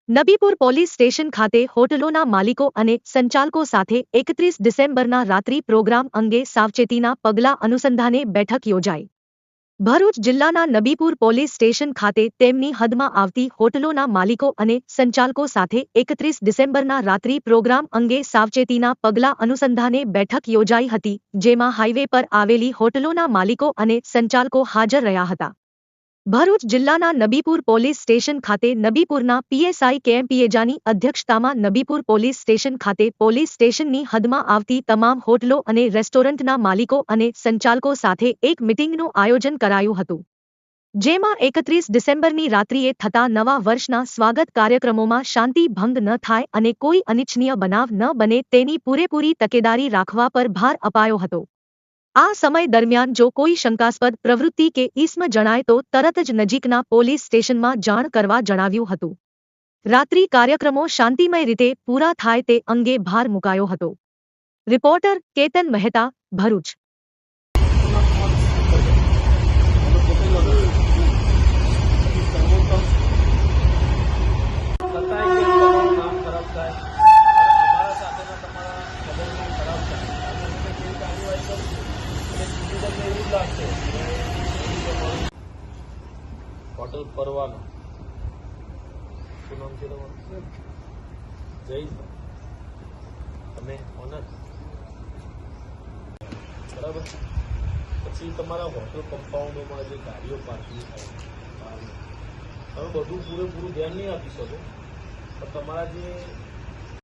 Nabipur police station ખાતે હોટલોના માલિકો અને સંચાલકો સાથે 31 ડિસેમ્બરના રાત્રિ પ્રોગ્રામ અંગે સાવચેતીના પગલાં અનુસંધાને બેઠક યોજાઈ। ભરૂચ જિલ્લાના નબીપુર પોલીસ સ્ટેશન ખાતે તેમની હદમાં આવતી હોટલોના માલિકો અને સંચાલકો સાથે 31 ડિસેમ્બરના રાત્રિ પ્રોગ્રામ અંગે સાવચેતીના પગલાં અનુસંધાને બેઠક યોજાઈ હતી, જેમાં હાઈવે પર આવેલી હોટલોના માલિકો અને સંચાલકો હાજર રહ્યા હતા। ભરૂચ જિલ્લાના નબીપુર પોલીસ સ્ટેશન ખાતે નબીપુરના પીએસઆઈ કેએમ પિએજાની અધ્યક્ષતામાં નબીપુર પોલીસ સ્ટેશન ખાતે પોલીસ સ્ટેશનની હદમાં આવતી તમામ હોટલો અને રેસ્ટોરન્ટના માલિકો અને સંચાલકો સાથે એક મીટિંગનું આયોજન કરાયું હતું, જેમાં 31 ડિસેમ્બરની રાત્રિએ થતા નવા વર્ષના સ્વાગત કાર્યક્રમોમાં શાંતિ ભંગ ન થાય અને કોઈ અનિચ્છનીય બનાવ ન બને તેની પૂરેપૂરી તકેદારી રાખવા પર ભાર અપાયો હતો। આ સમય દરમિયાન જો કોઈ શંકાસ્પદ પ્રવૃત્તિ કે ઇસમ જણાય તો તરત જ નજીકના પોલીસ સ્ટેશનમાં જાણ કરવા જણાવ્યું હતું। રાત્રિ કાર્યક્રમો શાંતિમય રીતે પૂરા થાય તે અંગે ભાર મુકાયો હતો। રિપોર્ટર કેતન મહેતા, ભરૂચ। होटल परवाना શું નામ છે તમારું? જય તમે ઓનર બરાબર। પછી તમારા હોટલ કમ્પાઉન્ડોમાં જે ગાડીઓ પાર્કિંગ થાય તમે બધું પૂરેપૂરું ધ્યાન નહીં આપી શકો, પણ તમારા જે